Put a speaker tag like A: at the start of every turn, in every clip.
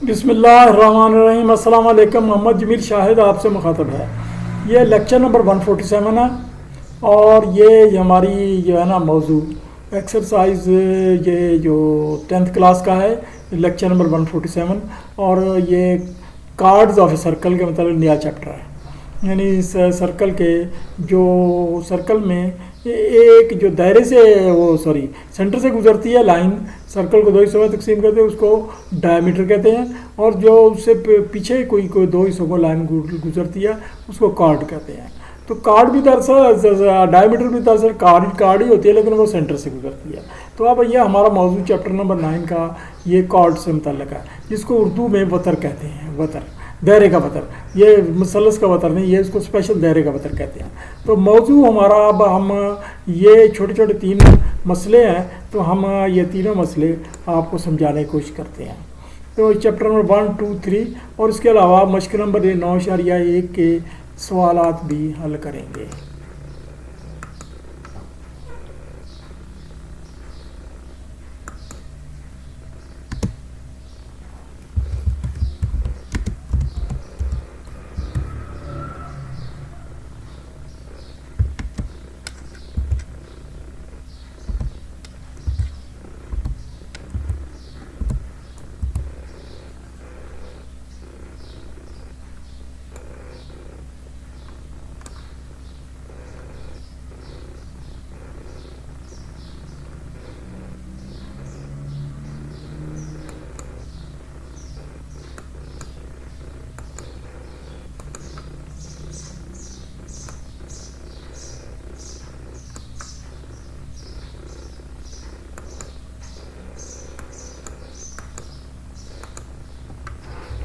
A: बिस्मिल्लाहिर्रहमानिर्रहीम। अस्सलाम वालेकुम। मोहम्मद जमील शाहिद आपसे मुखातब है। ये लेक्चर नंबर 147 है और ये हमारी जो है ना मौजू एक्सरसाइज ये जो 10th क्लास का है, लेक्चर नंबर 147। और ये कार्ड्स ऑफ ए सर्कल के मतलब नया चैप्टर है। यानी इस सर्कल के जो सर्कल में एक जो दायरे से सेंटर से गुजरती है लाइन, सर्कल को दो हिस्सों में तकसीम करते हैं, उसको डायमीटर कहते हैं। और जो उससे पीछे कोई दो हिस्सों को लाइन गुजरती है उसको कार्ड कहते हैं। तो कार्ड भी दरअसल डायमीटर भी दरअसल कार्ड ही होती है, लेकिन वो सेंटर से गुजरती है। तो अब ये हमारा मौजूद चैप्टर नंबर 9 का ये कार्ड से मुतल्लिक है, जिसको उर्दू में वतर कहते हैं। वतर, दायरे का वतर, ये मुसल्लस का वतर नहीं, ये इसको स्पेशल दायरे का वतर कहते हैं। तो मौजू हमारा अब हम ये छोटे छोटे 3 मसले हैं, तो हम ये तीनों मसले आपको समझाने की कोशिश करते हैं। तो चैप्टर नंबर 1, 2, 3 और इसके अलावा मश्क नंबर 9.1 के सवालात भी हल करेंगे।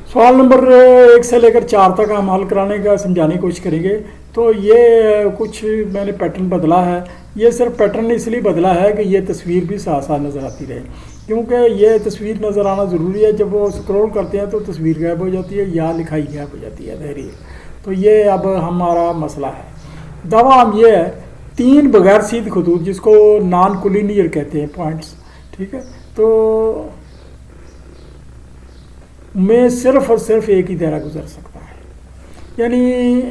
A: सवाल नंबर 1 से लेकर 4 तक हम हल कराने का समझाने की कोशिश करेंगे। तो ये कुछ मैंने पैटर्न बदला है। ये सिर्फ पैटर्न इसलिए बदला है कि ये तस्वीर भी साथ साथ नज़र आती रहे, क्योंकि ये तस्वीर नज़र आना ज़रूरी है। जब वो स्क्रॉल करते हैं तो तस्वीर गायब हो जाती है या लिखाई गायब हो जाती है धैर्य। तो ये अब हमारा मसला है। दवा हम ये है 3 बगैर सीध खतूत, जिसको नॉन कोलिनियर कहते हैं पॉइंट्स, ठीक है। तो में सिर्फ और सिर्फ एक ही दायरा गुजर सकता है। यानी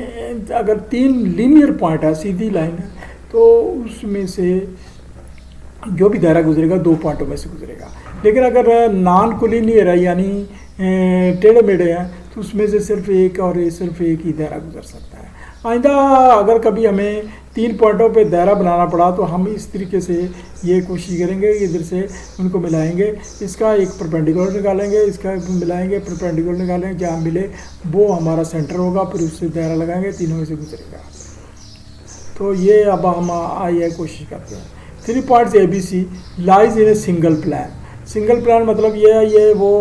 A: अगर 3 लीनियर पॉइंट है, सीधी लाइन है, तो उसमें से जो भी दायरा गुजरेगा 2 पॉइंटों में से गुजरेगा। लेकिन अगर नॉन कोलिनियर है यानी टेढ़े मेढ़े हैं, तो उसमें से सिर्फ एक ही दायरा गुजर सकता है। आइंदा अगर कभी हमें 3 पॉइंटों पे दायरा बनाना पड़ा तो हम इस तरीके से ये कोशिश करेंगे, इधर से उनको मिलाएंगे, इसका एक परपेंडिकुलर निकालेंगे, इसका मिलाएंगे, परपेंडिकुलर निकालेंगे, जहाँ मिले वो हमारा सेंटर होगा, फिर उससे दायरा लगाएंगे, तीनों में से गुजरेगा। तो ये अब हम आइए कोशिश करते हैं। 3 points ABC lies in a single plan. Single plan मतलब ये वो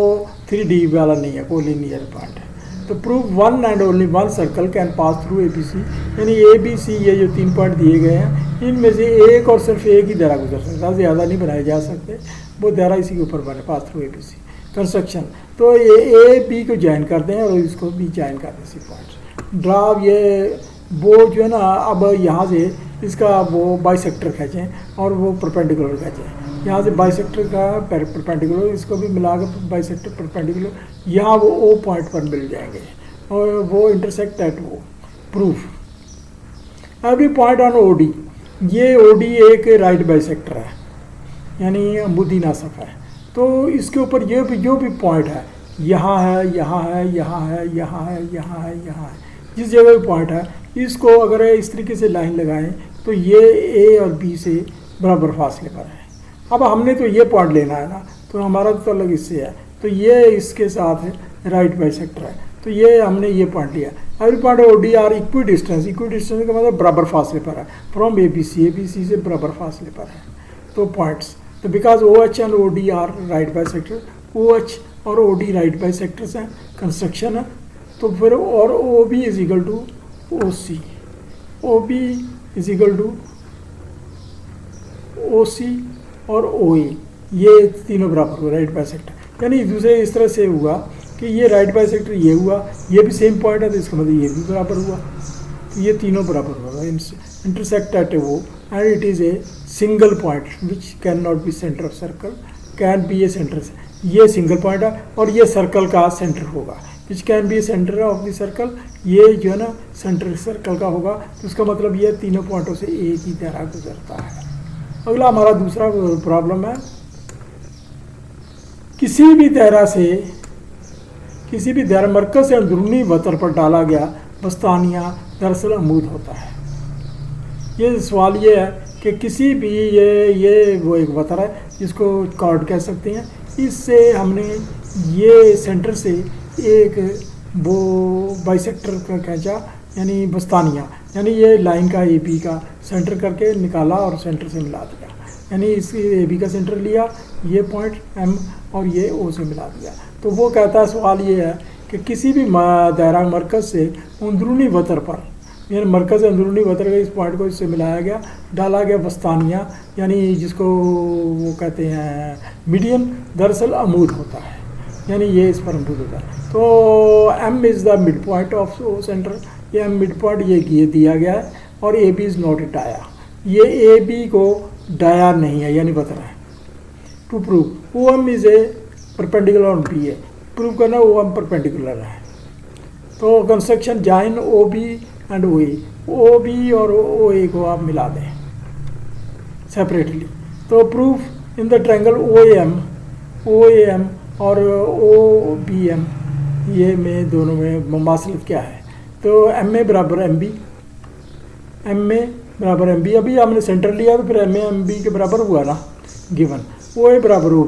A: 3D वाला नहीं है, कोलिनियर पॉइंट है। तो prove 1 and only 1 circle can pass through ABC। यानी ABC ये जो 3 पॉइंट दिए गए हैं, इनमें से एक और सिर्फ एक ही दायरा गुजर सकता है, ज़्यादा नहीं बनाए जा सकते। वो दायरा इसी के ऊपर बने, पास थ्रू ABC कंस्ट्रक्शन। तो ये A B को ज्वाइन करते हैं और इसको भी ज्वाइन करते हैं इसी पॉइंट। ड्राव ये वो जो है ना, अब यहाँ से इसका वो बाइसेक्टर खींचें और वो परपेंडिकुलर खींचें। यहाँ से बाइसेक्टर का परपेंडिकुलर, इसको भी मिलाकर बाइसेक्टर परपेंडिकुलर, यहाँ वो O पॉइंट पर मिल जाएंगे और वो इंटरसेक्ट एट वो। Proof every point on OD। ये OD एक राइट बाइसेक्टर है, यानी अमूदी नासफ है। तो इसके ऊपर ये भी जो भी पॉइंट है, यहाँ है, यहाँ है, यहाँ है, यहाँ है, यहाँ है, यहाँ है, जिस जगह भी पॉइंट है, इसको अगर इस तरीके से लाइन लगाएं तो ये A और B से बराबर फासले पर है। अब हमने तो ये पॉइंट लेना है ना, तो हमारा तो अलग इससे है, तो ये इसके साथ राइट बाइसेक्टर है, तो ये हमने ये पॉइंट लिया। Every point OD are equidistance का मतलब बराबर फासले पर है फ्रॉम ABC से बराबर फासले पर है। तो पॉइंट्स, तो because OH and OD are right bisector, OH और OD राइट बाइसेक्टर्स हैं, कंस्ट्रक्शन है। तो फिर और OB is equal to OC, OB is equal to OC और OA, ये तीनों बराबर हुआ राइट बाइसेक्टर। यानी दूसरे इस तरह से हुआ कि ये राइट बाइसेक्टर ये हुआ, ये भी सेम पॉइंट है, तो इसका मतलब ये भी बराबर हुआ। तो ये तीनों बराबर हुआ, इंटरसेक्ट एट वो, and it is a single point which can not be centre of circle, can be A centre ये सिंगल पॉइंट है और ये सर्कल का सेंटर होगा, which can be centre of the circle, ये जो है ना सेंटर सर्कल का होगा। तो इसका मतलब ये तीनों पॉइंटों से एक ही दायरा गुजरता है। अगला हमारा दूसरा प्रॉब्लम है, किसी भी दायरा मरकज से अंदरूनी वतर पर डाला गया बस्तानिया दरअसल अमूद होता है। ये सवाल ये है कि किसी भी ये वो एक वतर है जिसको कॉर्ड कह सकते हैं, इससे हमने ये सेंटर से एक वो बाइसेक्टर का खींचा, यानी बस्तानिया, यानी ये लाइन का ए बी का सेंटर करके निकाला और सेंटर से मिला दिया, यानी इस ए बी का सेंटर लिया, ये पॉइंट एम और ये ओ से मिला दिया। तो वो कहता है, सवाल ये है कि किसी भी दायरा मरकज से अंदरूनी वतर पर, यानी मरकज अंदरूनी वतर के इस पॉइंट को इससे मिलाया गया, डाला गया बस्तानिया, यानी जिसको वो कहते हैं मीडियन, दरअसल अमूद होता है, यानी ये इस पर अमूद होता है। तो M is the midpoint of centre, ये एम मिड पॉइंट ये दिया गया है और A B is not dia, ये ए बी को डाया नहीं है यानी वतर है। To prove O M is a perpendicular on B है, प्रूव करना ओ एम परपेंडिकुलर है। तो construction join O B and O B और ओ ए को आप मिला दें सेपरेटली। तो proof in the triangle O A M और ओ बी एम, ये में दोनों में मुमासिलत क्या है। तो एम ए बराबर एम बी, अभी हमने सेंटर लिया तो फिर एम बी के बराबर हुआ ना गिवन। ओ ए बराबर ओ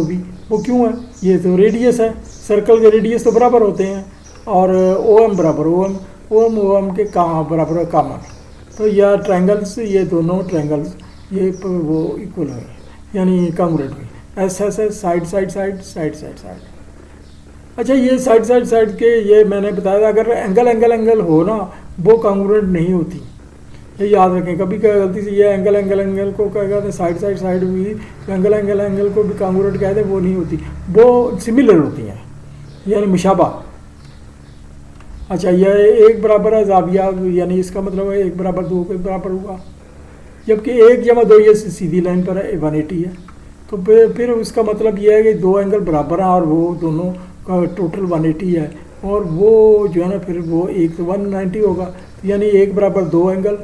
A: बी, वो क्यों है, ये तो रेडियस है, सर्कल के रेडियस तो बराबर होते हैं, और ओ एम बराबर ओ एम के बराबर है कॉमन। तो यह ट्रायंगल्स, ये दोनों ट्रायंगल्स ये वो इक्वल हुए, यानी कांग्रुएंट हुई। S side. अच्छा, ये साइड के ये मैंने बताया था, अगर एंगल हो ना वो कांग्रुएंट नहीं होती, ये याद रखें। कभी क्या गलती से ये एंगल को क्या कहते हैं साइड हुई, एंगल को भी कांग्रुएंट कहते हैं, वो नहीं होती, वो सिमिलर होती हैं, यानी मुशाबा। अच्छा, यह एक बराबर है जाविया, यानी इसका मतलब है 1 बराबर 2 के बराबर होगा, जबकि 1 जमा 2 ये सीधी लाइन पर है 180 है। तो फिर उसका मतलब यह है कि 2 एंगल बराबर हैं और वो दोनों का टोटल 180 है, और वो जो है ना फिर वो एक तो 190 होगा, तो यानी 1 बराबर 2 एंगल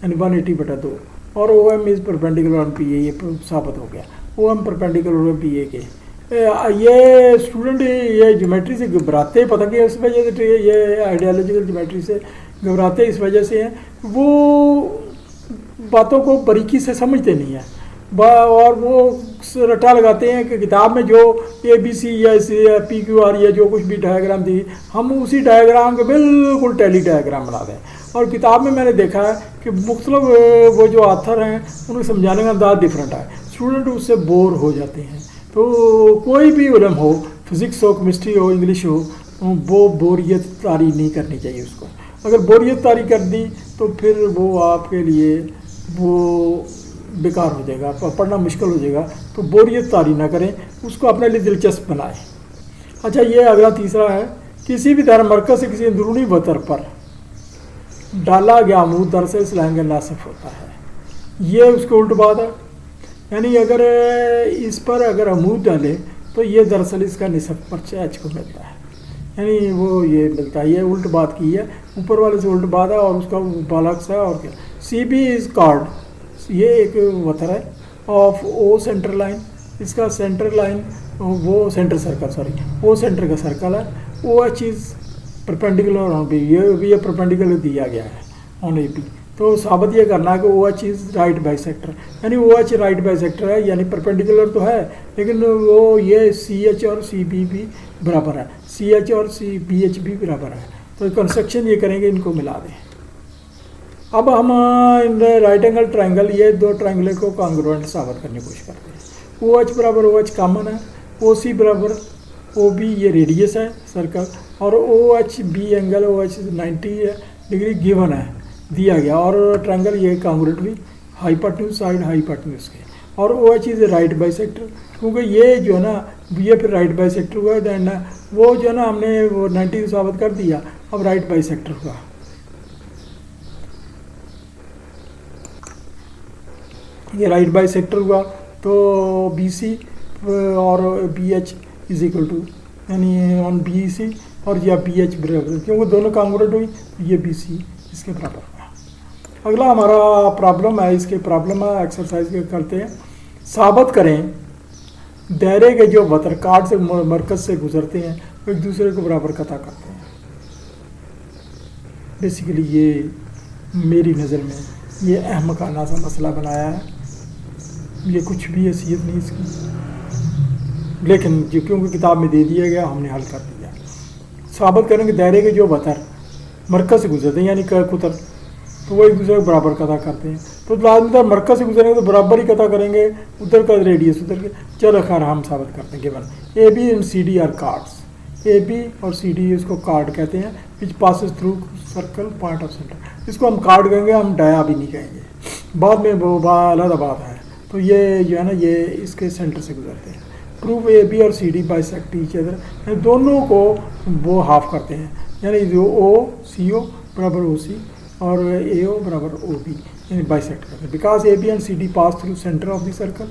A: यानी 180/2, और O M is perpendicular on P A, ये साबित हो गया। O M perpendicular on P A के। ये स्टूडेंट ये ज्योमेट्री से घबराते, पता कि इस वजह से ये आइडियोलॉजिकल ज्योमेट्री से घबराते इस वजह से हैं, वो बातों को बारीकी से समझते नहीं हैं, और वो रटा लगाते हैं कि किताब में जो ABC या PQR या जो कुछ भी डायग्राम दी, हम उसी डायग्राम के बिल्कुल टैली डायग्राम बना दें। और किताब में मैंने देखा है कि मुख्तलिफ वो जो आथर हैं उन्हें समझाने का अंदाज़ डिफरेंट है, स्टूडेंट उससे बोर हो जाते हैं। तो कोई भी इल्म हो, फिज़िक्स हो, केमिस्ट्री हो, इंग्लिश हो, वो बोरियत तारी नहीं करनी चाहिए उसको। अगर बोरियत तारी कर दी तो फिर वो आपके लिए वो बेकार हो जाएगा, पढ़ना मुश्किल हो जाएगा। तो बोरियत तारी ना करें, उसको अपने लिए दिलचस्प बनाएं। अच्छा, ये अगला तीसरा है, किसी भी दायरा मरकज़ से किसी अंदरूनी वतर पर डाला गया अमूद दरअसल इस लाइन का नासिफ होता है। ये उसके उल्ट बात है, यानी अगर इस पर अगर अमूद डाले तो ये दरअसल इसका निसफ पर एच को मिलता है, यानी वो ये मिलता है। ये उल्ट बात की है, ऊपर वाले से उल्ट बात है और उसका बालक्स है। और क्या, सी बी इज़ कॉर्ड, ये एक वतर है ऑफ ओ सेंटर लाइन, इसका सेंटर लाइन वो सेंटर सर्कल वो सेंटर का सर्कल है। O H is perpendicular on B, ये भी ये परपेंडिकुलर दिया गया है ऑन ए बी। तो साबित ये करना है कि O H is right bisector, यानी ओ एच राइट बाइसेक्टर है, यानी परपेंडिकुलर तो है लेकिन वो ये सी एच और सी बी भी बराबर है, सी एच और सी बी एच भी बराबर है। तो कंस्ट्रक्शन ये करेंगे, इनको मिला दें। अब हम इन राइट एंगल ट्रायंगल, ये दो ट्रायंगल को कॉन्ग्रुएंट साबित करने की कोशिश करते हैं। ओ एच बराबर ओ एच कॉमन है, ओ सी बराबर ओ बी ये रेडियस है सर्कल, और O H B angle O H 90 degree given है दिया गया, और ट्रायंगल ये कॉन्ग्रुएंट हुई हाइपोटेन्यूज साइड हाइपोटेन्यूज के, और O H is right bisector, क्योंकि ये जो है ना ये फिर राइट बाइसेक्टर हुआ, दैन वो जो है ना हमने वो 90 साबित कर दिया, अब राइट बाइसेक्टर हुआ। ये राइट बाइसेक्टर हुआ, तो बी सी और B H is equal to, यानी ऑन बी सी और या बी एच बराबर, क्योंकि दोनों कांग्रुएंट हुई तो ये बी सी इसके बराबर हुआ। अगला हमारा प्रॉब्लम है, इसके प्रॉब्लम है एक्सरसाइज के करते हैं। साबित करें दायरे के जो वतर कार्ड से मरकज से गुजरते हैं वो एक दूसरे को बराबर कता करते हैं। बेसिकली ये मेरी नज़र में ये अहमकाना सा मसला बनाया है, ये कुछ भी हैसियत नहीं इसकी, लेकिन जो क्योंकि किताब में दे दिया गया हमने हल कर दिया। साबित करेंगे दायरे के जो वतर मरकज से गुजरते हैं यानी कुतर, तो वो एक दूसरे को बराबर कता करते हैं। तो लाजमी मरकज से गुजरेंगे तो बराबर ही कता करेंगे, उधर का रेडियस उधर के। चलो खैर हम साबित करते हैं। Given A B and C D are chords, A B और सी डी इसको कार्ड कहते हैं, which passes through circle point of centre. इसको हम कार्ड कहेंगे, हम डाया भी नहीं कहेंगे, बाद में वो अलग बात है। तो ये जो है ना ये इसके सेंटर से गुजरते हैं। प्रूव ए बी और C D bisect each other, दोनों को वो हाफ करते हैं, यानी जो ओ सी ओ बराबर ओ सी और ए ओ बराबर ओ बी, यानी बाइसेक्ट करते हैं। Because A B and C D pass through centre of the circle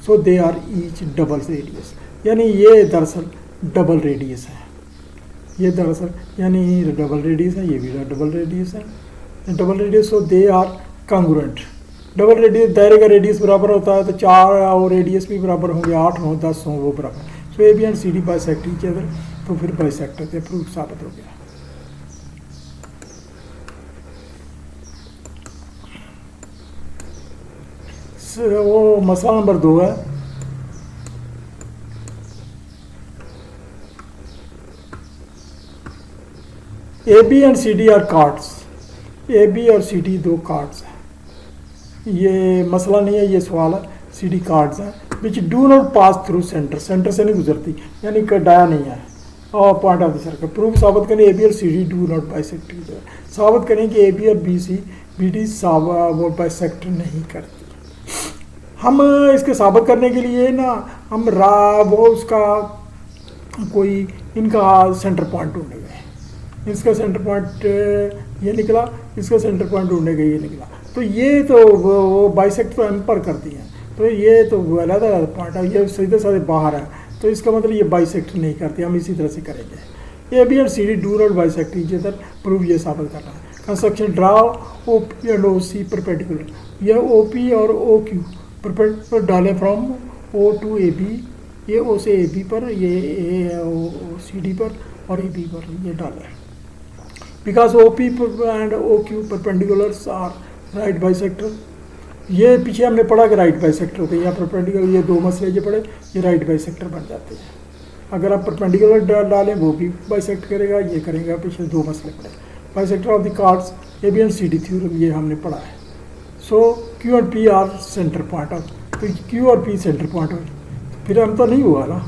A: so they are each double radius, यानी ये दरअसल डबल रेडियस है, ये दरअसल यानी डबल रेडियस है, ये भी डबल रेडियस है, double radius. So they are congruent. Double radius दायरे का रेडियस बराबर होता है तो 4 और रेडियस भी बराबर होंगे, 8 हो 10 हो वो बराबर। So A B and C D bisect each other, तो फिर बाइसेक्ट होते प्रूफ साबित हो गया। वो मसला नंबर 2 है। A B and C D are chords, A B और सी डी दो कार्ड्स हैं। ये मसला नहीं है, ये सवाल है। सी डी कार्ड्स हैं which do not pass through centre, centre से नहीं गुजरती, यानी डाया नहीं है और point of the circle. Proof साबित करें ए बी और C D do not bisect each other, साबित करें कि ए बी और बी सी बी डी वो बाइसेक्ट नहीं करती। हम इसके साबित करने के लिए ना हम वो उसका कोई इनका सेंटर पॉइंट ढूंढने गए, इसका सेंटर पॉइंट ये निकला, इसका सेंटर पॉइंट ढूंढने गए ये निकला। तो ये तो वो बाइसेक्ट तो एम्पर करती हैं, तो ये तो अलग अलग पॉइंट है, ये सीधे साधे बाहर है, तो इसका मतलब ये बाइसेक्ट नहीं करती। हम इसी तरह से करेंगे। ए बी और C D do not bisect each other, proof ये साबित करना है। Construction draw O P and O C perpendicular, यह ओ पी और ओ क्यू परपेंडिकुलर डालें from O to A B, ये ओ से ए बी पर, ये ए ओ सी डी पर और ए बी पर ये डालें। Because O P and O Q perpendiculars are right bisector, ये पीछे हमने पढ़ा कि राइट बाइसेक्टर होते हैं, या परपेंडिकुलर, ये दो मसले जो पढ़े ये राइट बाइसेक्टर बन जाते हैं। अगर आप परपेंडिकुलर डालें वो भी बाइसेक्ट करेगा, ये करेगा, पीछे दो मसले पढ़े। Bisector of the chords A B and C D theorem ये हमने पढ़ा है। So Q and P R centre point of, तो क्यू और पी सेंटर पॉइंट हो, फिर एम तो नहीं हुआ ना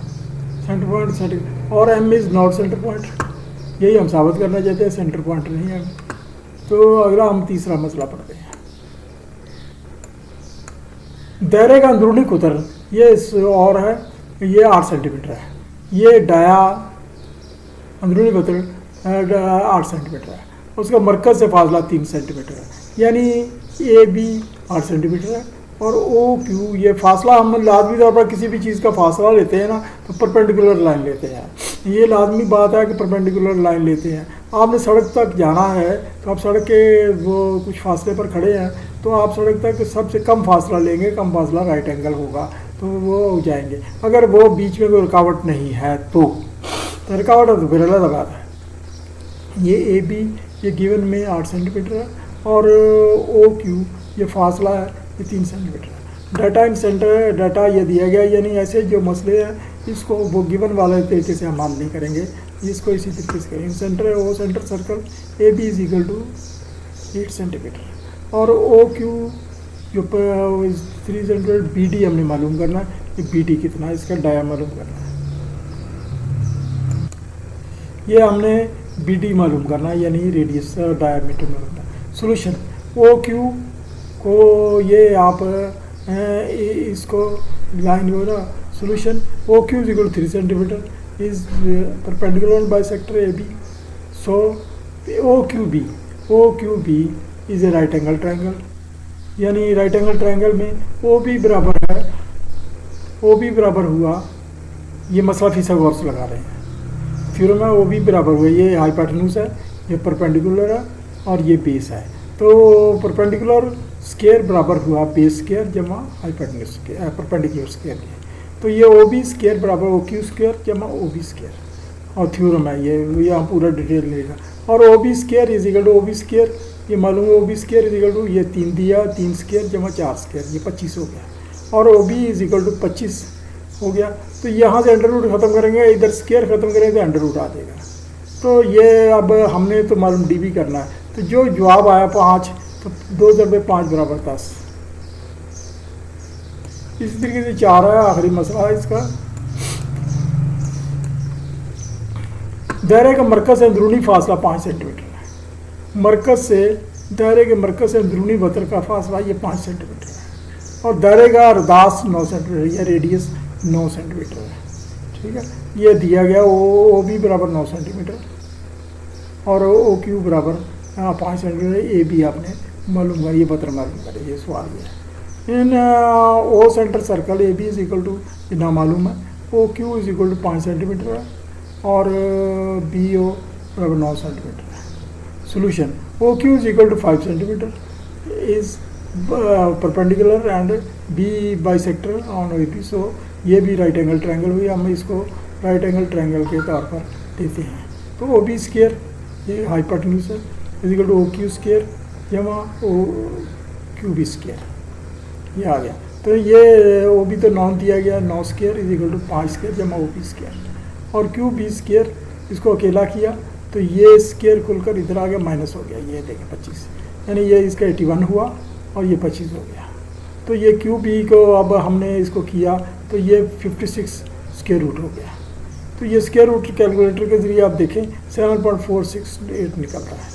A: सेंटर पॉइंट, सेंटर और M is not centre point, यही हम साबित करना चाहते हैं, सेंटर पॉइंट नहीं है। तो अगला हम तीसरा मसला पढ़ते हैं। दायरे का अंदरूनी कुतर ये और है, ये 8 सेंटीमीटर है, ये डाया अंदरूनी कुतर 8 सेंटीमीटर है, उसका मरकज से फासला 3 सेंटीमीटर है, यानी ए बी 8 सेंटीमीटर है और ओ क्यू ये फासला हम लाजमी तौर पर किसी भी चीज़ का फासला लेते हैं ना तो परपेंडिकुलर लाइन लेते हैं। ये लाजमी बात है कि परपेंडिकुलर लाइन लेते हैं। आपने सड़क तक जाना है तो आप सड़क के वो कुछ फासले पर खड़े हैं तो आप सड़क तक सबसे कम फासला लेंगे, कम फासला राइट एंगल होगा तो वो हो जाएंगे। अगर वो बीच में कोई रुकावट नहीं है तो रुकावट है तो फिर अलग बात है। ये ए बी ये गिवन में 8 सेंटीमीटर है और ओ क्यू ये फासला है ये 3 सेंटीमीटर है। डाटा इन सेंटर डाटा ये दिया गया, यानी ऐसे जो मसले हैं इसको वो गिवन वाले तरीके से हम हल नहीं करेंगे, इसको इसी तरीके से करेंगे। सेंटर है O centre circle A B is equal to 8 centimetre और ओ क्यू जो 3 सेंटीमीटर, बी डी हमने मालूम करना है कि बी डी कितना है, इसका डाया मालूम करना है। ये हमने बी डी मालूम करना है यानी रेडियस डायामीटर मालूम करना है। सोल्यूशन ओ क्यू को ये आप इसको लाइन हो ना, solution O Q is equal 3 centimetre is perpendicular bisector A B. So O Q B is a right angle triangle, यानी राइट एंगल ट्रायंगल में ओ बी बराबर है ओ बी बराबर हुआ, ये मसला फिथागोरस लगा रहे हैं, थ्योरम है, ओ बी बराबर हुआ, ये हाइपोटेन्यूज है, ये परपेंडिकुलर है और ये बेस है। तो परपेंडिकुलर स्केयर बराबर हुआ बेस स्केयर जमा हाइपोटेन्यूज स्केयर परपेंडिकुलर स्केयर के। तो ये ओ बी स्केयर बराबर ओ क्यू स्केयर जमा ओ बी स्केयर, और थ्योरम है ये यहाँ पूरा डिटेल लेगा। और O B square is equal to O B square, ये मालूम है O B square is equal to ये 3 दिया, 3 स्केयर जमा 4 स्केयर, ये 25 हो गया। और O B is equal to 25 हो गया। तो यहाँ से अंडर रूट खत्म करेंगे, इधर स्केयर खत्म करेंगे तो अंडर रूट आ जाएगा। तो ये अब हमने तो मालूम डी बी करना है। तो जो जवाब आया 5, तो 2 × 5 बराबर 10। इसी तरीके से 4 है, आखिरी मसला है इसका। दायरे का मरकज से अंदरूनी फासला 5 सेंटीमीटर है। मरकज से दायरे के मरकज से अंदरूनी वतर का फासला ये 5 सेंटीमीटर है। और दायरे का अरदास 9 सेंटीमीटर, या रेडियस 9 सेंटीमीटर है। ठीक है, ये दिया गया ओ बी बराबर 9 सेंटीमीटर और ओ क्यू बराबर 5 सेंटीमीटर। ए बी आपने मालूम कर, ये वतर मालूम करे, ये सवाल ये है। In O centre circle A B is equal to, ना मालूम है, O Q is equal to 5 centimetre है और बी ओ बराबर 9 सेंटीमीटर है। Solution, O Q is equal to 5 centimetre is perpendicular and B bisector on O B. So ये भी right angle triangle हुई, हम इसको राइट एंगल ट्रायंगल के तौर पर देते हैं। तो ओ बी स्केयर ये हाइपोटेन्यूज है is equal to O Q square जमा ओ क्यू बी स्केयर, ये आ गया। तो ये ओ बी तो 9 दिया गया, 9 square is equal to 5 square जमा ओ बी स्केयर, और क्यू बी स्केयर इसको अकेला किया तो ये स्केयर खुलकर इधर आ गया, माइनस हो गया, ये देखें 25, यानी ये इसका 81 हुआ और ये 25 हो गया। तो ये क्यू बी को अब हमने इसको किया तो ये 56 स्केयर रूट हो गया। तो ये स्केयर रूट कैलकुलेटर के ज़रिए आप देखें 7.468 निकल रहा है।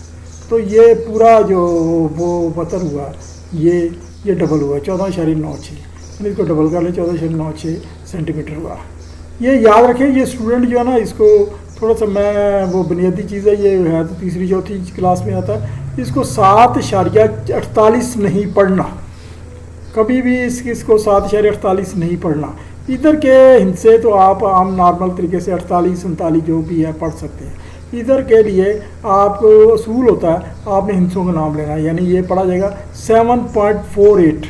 A: तो ये पूरा जो वो वतर हुआ ये डबल हुआ 14.96, यानी इसको डबल कर ले 14.96 सेंटीमीटर हुआ। ये याद रखें, ये स्टूडेंट जो है ना, इसको थोड़ा सा मैं वो बुनियादी चीज़ है, ये है तो तीसरी चौथी क्लास में आता है, इसको 7.48 नहीं पढ़ना कभी भी, इसको 7.48 नहीं पढ़ना। इधर के हिस्से तो आप आम नॉर्मल तरीके से 48 39 जो भी है पढ़ सकते हैं। इधर के लिए आपको असूल होता है, आपने हिस्सों का नाम लेना है, यानी ये पढ़ा जाएगा 7.48,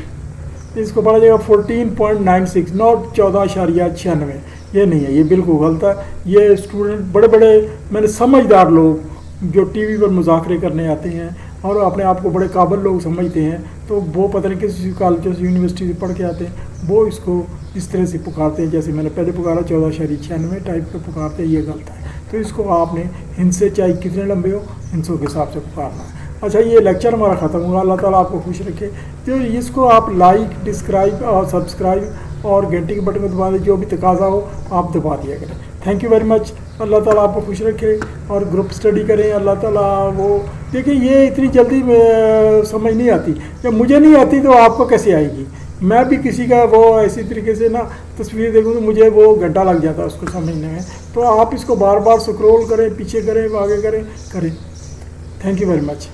A: इसको पढ़ा जाएगा 14.96, नॉट 14.96, ये नहीं है, ये बिल्कुल गलत है। ये स्टूडेंट बड़े बड़े मैंने समझदार लोग जो टीवी पर मुज़ाकरे करने आते हैं और अपने आप को बड़े काबिल लोग समझते हैं, तो वो पता नहीं किस कॉलेज से यूनिवर्सिटी से पढ़ के आते हैं, वो इसको इस तरह से पुकारते हैं जैसे मैंने पहले पुकारा 14.96 टाइप का पुकारते हैं, ये गलत है। तो इसको आपने हिंसे चाहे कितने लंबे हो हिंसों के हिसाब से पुकारना है। अच्छा, ये लेक्चर हमारा ख़त्म हुआ, अल्लाह ताला आपको खुश रखे। तो इसको आप लाइक डिस्क्राइब और सब्सक्राइब और घंटी के बटन को दबा दें, जो भी तकाजा हो आप दबा दिया करें। थैंक यू वेरी मच, अल्लाह ताला आपको खुश रखे। और ग्रुप स्टडी करें, अल्लाह ताला वो देखिए, ये इतनी जल्दी समझ नहीं आती, जब मुझे नहीं आती तो आपको कैसे आएगी। मैं भी किसी का वो ऐसी तरीके से ना तस्वीर देखूँ तो मुझे वो घंटा लग जाता है उसको समझने में। तो आप इसको बार बार स्क्रॉल करें, पीछे करें, आगे करें। Thank you very much.